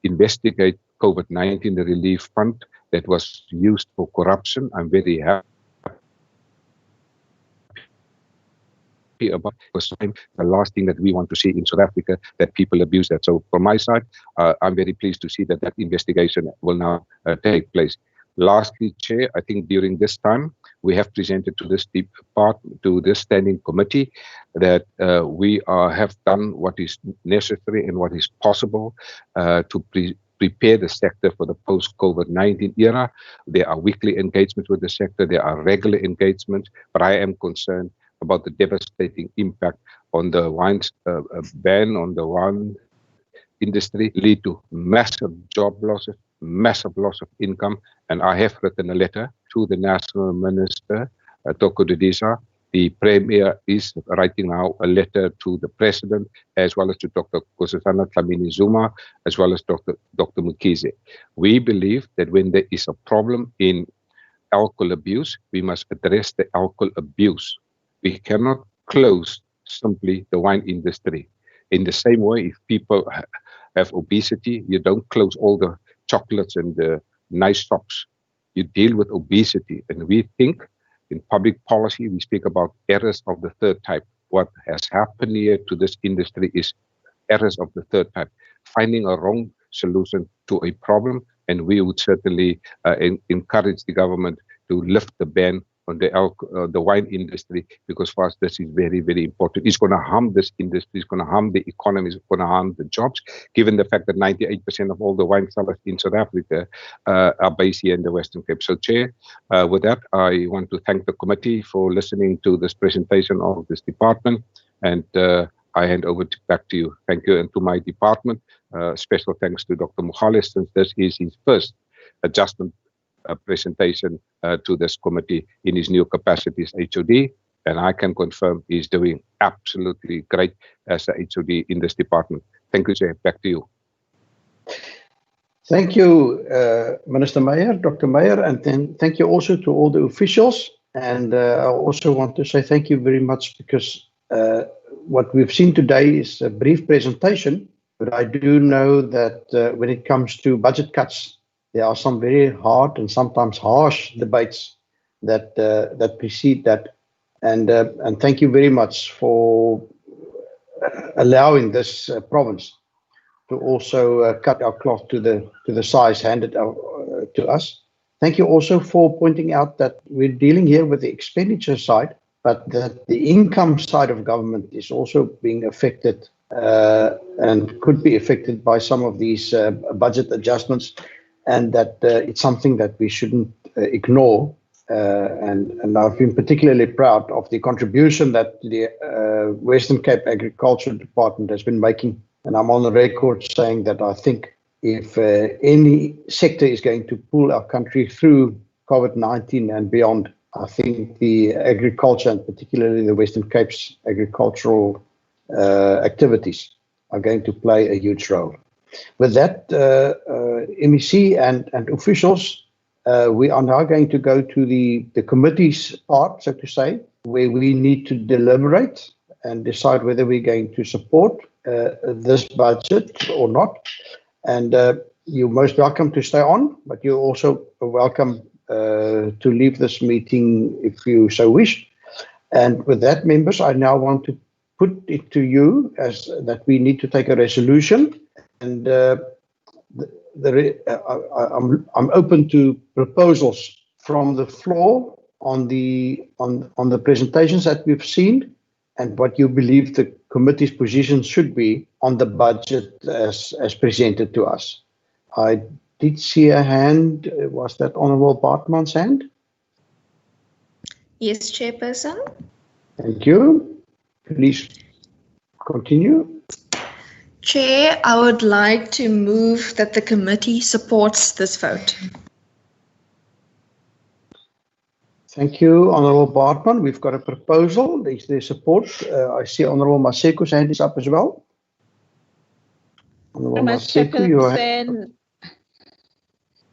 investigate COVID-19, the relief fund that was used for corruption. I'm very happy about because the last thing that we want to see in South Africa, that people abuse that. So from my side, I'm very pleased to see that investigation will now take place. Lastly, Chair, I think during this time, we have presented to this standing committee that we have done what is necessary and what is possible to prepare the sector for the post-COVID-19 era. There are weekly engagements with the sector, there are regular engagements, but I am concerned about the devastating impact on the wine ban on the wine industry, lead to massive job losses, massive loss of income. And I have written a letter to the National Minister, Toko Dudisa. The Premier is writing now a letter to the President, as well as to Dr. Nkosazana Dlamini Zuma, as well as Dr. Mkhize. We believe that when there is a problem in alcohol abuse, we must address the alcohol abuse. We cannot close simply the wine industry. In the same way, if people have obesity, you don't close all the chocolates and the nice shops. You deal with obesity. And we think in public policy, we speak about errors of the third type. What has happened here to this industry is errors of the third type, finding a wrong solution to a problem. And we would certainly encourage the government to lift the ban the wine industry, because for us this is very, very important. It's going to harm this industry, it's going to harm the economy, it's going to harm the jobs, given the fact that 98% of all the wine sellers in South Africa are based here in the Western Cape. So, Chair, with that, I want to thank the committee for listening to this presentation of this department, and I hand over back to you. Thank you, and to my department, special thanks to Dr. Mogales, since this is his first adjustment presentation to this committee in his new capacity as HOD, and I can confirm he's doing absolutely great as a HOD in this department. Thank you, Chair. Back to you. Thank you, Minister Meyer, Dr. Meyer, and then thank you also to all the officials. And I also want to say thank you very much, because what we've seen today is a brief presentation, but I do know that when it comes to budget cuts, there are some very hard and sometimes harsh debates that that precede that. And thank you very much for allowing this province to also cut our cloth to the size handed out to us. Thank you also for pointing out that we're dealing here with the expenditure side, but that the income side of government is also being affected and could be affected by some of these budget adjustments, and that it's something that we shouldn't ignore. And I've been particularly proud of the contribution that the Western Cape Agriculture Department has been making. And I'm on the record saying that I think if any sector is going to pull our country through COVID-19 and beyond, I think the agriculture, and particularly the Western Cape's agricultural activities, are going to play a huge role. With that, MEC and officials, we are now going to go to the committee's part, so to say, where we need to deliberate and decide whether we're going to support this budget or not. And you're most welcome to stay on, but you're also welcome to leave this meeting if you so wish. And with that, members, I now want to put it to you as that we need to take a resolution. And I'm open to proposals from the floor on the presentations that we've seen, and what you believe the committee's position should be on the budget as presented to us. I did see a hand. Was that Honourable Bartman's hand? Yes, Chairperson. Thank you. Please continue. Chair, I would like to move that the committee supports this vote. Thank you, Honourable Bartman. We've got a proposal. Is there support? I see Honourable Maseko's hand is up as well. Honourable Maseko, your hand.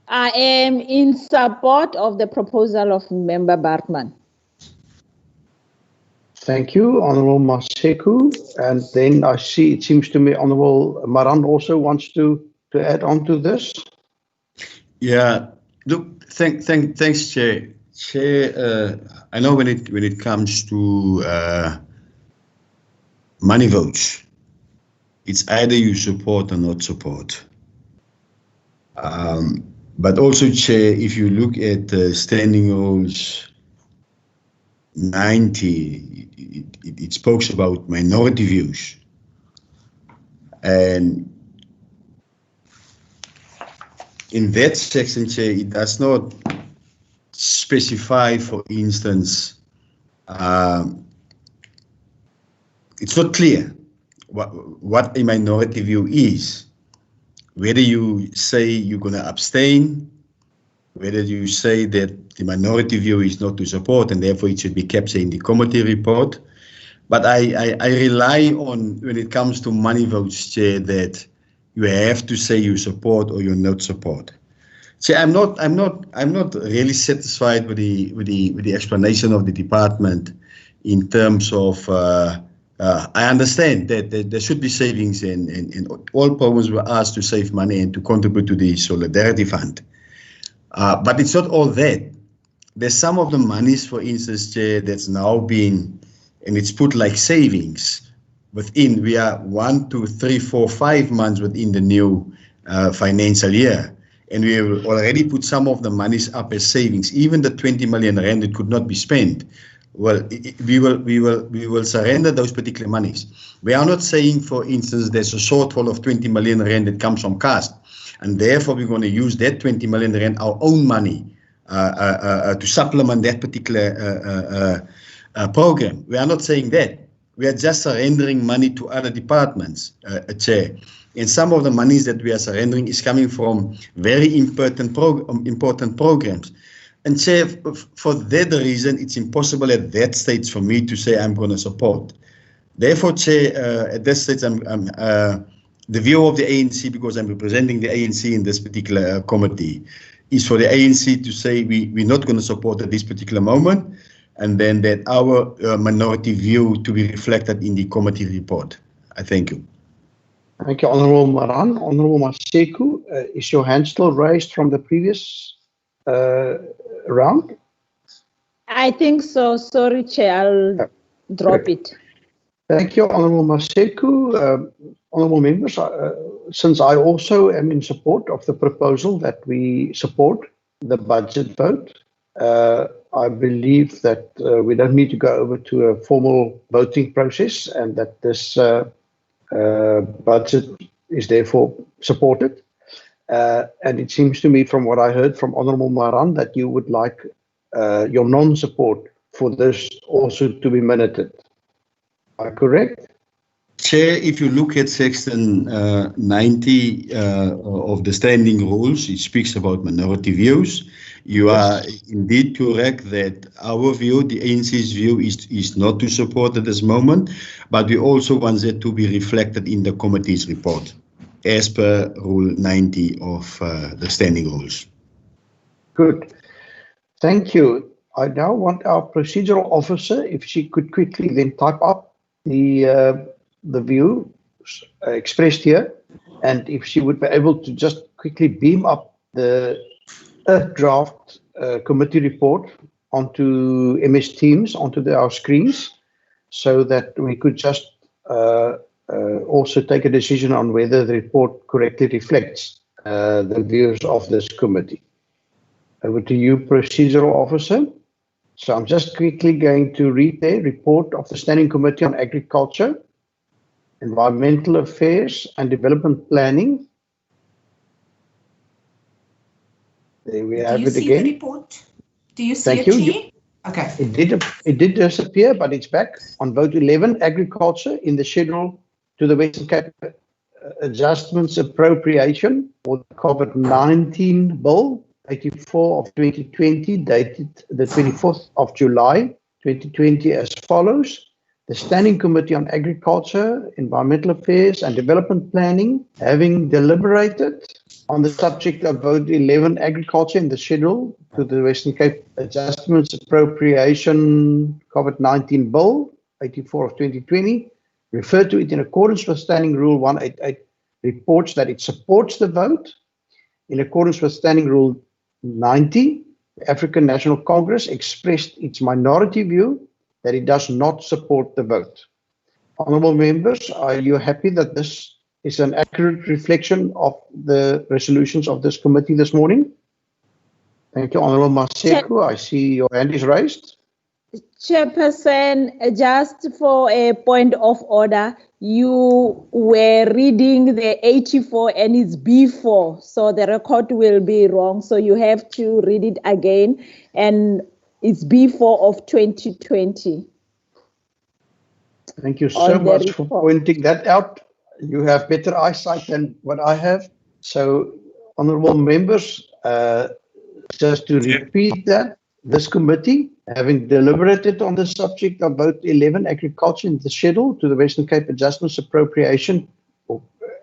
I am in support of the proposal of Member Bartman. Thank you, Honourable Maseko. And then I see, it seems to me, Honourable Maran also wants to add on to this. Yeah, look, thanks, Chair. Chair, I know when it comes to money votes, it's either you support or not support. But also, Chair, if you look at Standing Rules 90, it speaks about minority views. And in that section, Chair, it does not specify, for instance, it's not clear what a minority view is. Whether you say you're going to abstain, whether you say that the minority view is not to support and therefore it should be kept in the committee report. But I rely on, when it comes to money votes, Chair, that you have to say you support or you not support. See, I'm not really satisfied with the explanation of the department in terms of I understand that there should be savings and all provinces were asked to save money and to contribute to the Solidarity Fund. But it's not all that. There's some of the monies, for instance, Chair, that's now been, and it's put like savings within, we are 1, 2, 3, 4, 5 months within the new financial year. and we have already put some of the monies up as savings, even the 20 million rand that could not be spent. Well, we will surrender those particular monies. We are not saying, for instance, there's a shortfall of 20 million rand that comes from CAST, and therefore we're going to use that 20 million rand, our own money, to supplement that particular program. We are not saying that. We are just surrendering money to other departments, Chair. And some of the monies that we are surrendering is coming from very important programs. And Chair, for that reason, it's impossible at that stage for me to say I'm going to support. Therefore, Chair, at this stage, the view of the ANC, because I'm representing the ANC in this particular committee, is for the ANC to say we're not going to support at this particular moment, and then that our minority view to be reflected in the committee report. I thank you. Thank you, Honourable Maran. Honourable Maseku, is your hand still raised from the previous round? I think so. Sorry, Chair. I'll drop it. Thank you, Honourable Maseku. Honourable members, since I also am in support of the proposal that we support the budget vote, I believe that we don't need to go over to a formal voting process, and that this budget is therefore supported. And it seems to me, from what I heard from Honourable Maran, that you would like your non-support for this also to be minuted. Am I correct? Chair, if you look at section 90 of the standing rules, it speaks about minority views. You are indeed correct that our view, the ANC's view, is not to support at this moment, but we also want it to be reflected in the committee's report, as per Rule 90 of the standing rules. Good. Thank you. I now want our procedural officer, if she could quickly then type up the view expressed here, and if she would be able to just quickly beam up the draft committee report onto MS Teams, onto our screens, so that we could just also take a decision on whether the report correctly reflects the views of this committee. Over to you, procedural officer. So I'm just quickly going to read the report of the Standing Committee on Agriculture, Environmental Affairs and Development Planning. There we have it again. Do you see the report? Do you see it, Chair? Okay. It did disappear, but it's back on vote 11, Agriculture, in the schedule to the Western Cape Adjustments Appropriation for the COVID-19 Bill 84 of 2020, dated the 24th of July 2020, as follows. The Standing Committee on Agriculture, Environmental Affairs and Development Planning, having deliberated on the subject of vote 11, Agriculture, in the schedule to the Western Cape Adjustments Appropriation COVID-19 Bill 84 of 2020, referred to it in accordance with Standing Rule 188, reports that it supports the vote. In accordance with Standing Rule 90, the African National Congress expressed its minority view that it does not support the vote. Honourable members, are you happy that this is an accurate reflection of the resolutions of this committee this morning? Thank you, Honourable Maseku. I see your hand is raised. Chairperson, just for a point of order, you were reading the 84 and it's B4, so the record will be wrong. So you have to read it again, and it's B4 of 2020. Thank you so much for pointing that out. You have better eyesight than what I have. So, honourable members, just to repeat that, this committee, having deliberated on the subject of vote 11, Agriculture, in the schedule to the Western Cape Adjustments Appropriation,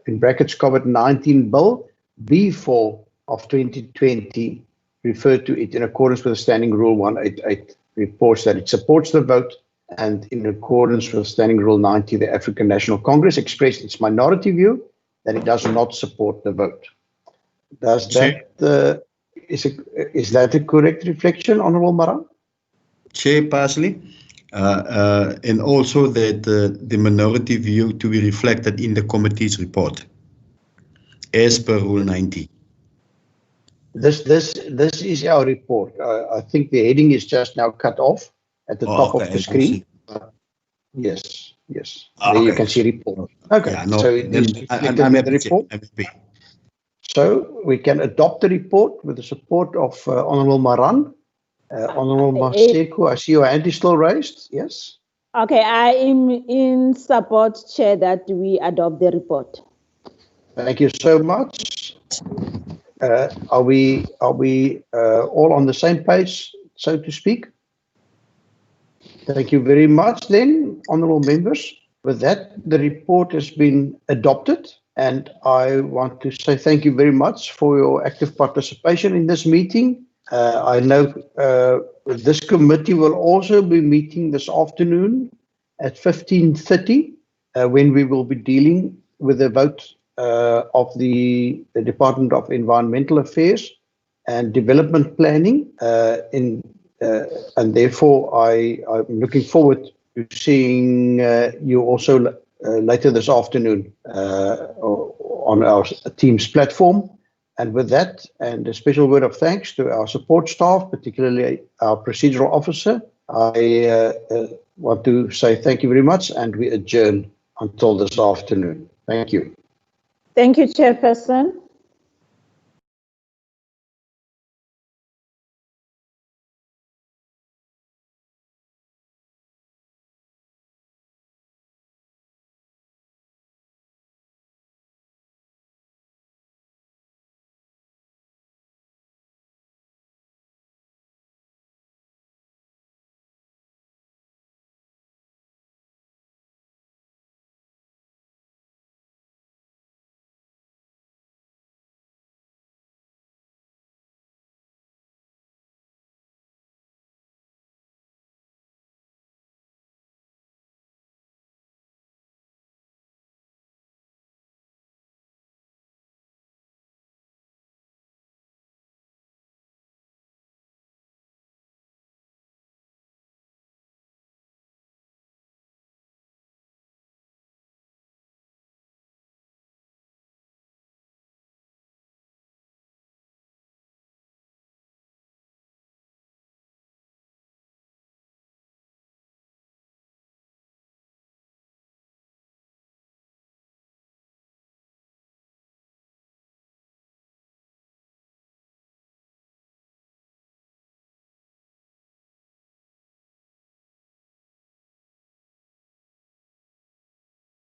in brackets COVID-19 Bill, B4 of 2020, referred to it in accordance with the Standing Rule 188, reports that it supports the vote, and in accordance with Standing Rule 90, the African National Congress expressed its minority view that it does not support the vote. Does that, is that a correct reflection, Honourable Maran? Chair, partially, and also that the minority view to be reflected in the committee's report, as per Rule 90. This is our report. I think the heading is just now cut off at the top of the screen. Yes. There you can see report. Okay, Yeah, no, so it is reflected in the report. So we can adopt the report with the support of Honourable Maran. Honourable Maseko, I see your hand is still raised. Yes. Okay, I am in support, Chair, that we adopt the report. Thank you so much. Are we all on the same page, so to speak? Thank you very much then, honourable members. With that, the report has been adopted, and I want to say thank you very much for your active participation in this meeting. I know this committee will also be meeting this afternoon at 15:30 when we will be dealing with the vote of the Department of Environmental Affairs and Development Planning and therefore I'm looking forward to seeing you also later this afternoon on our Teams platform. And with that, and a special word of thanks to our support staff, particularly our procedural officer, I want to say thank you very much, and we adjourn until this afternoon. Thank you. Thank you, Chairperson.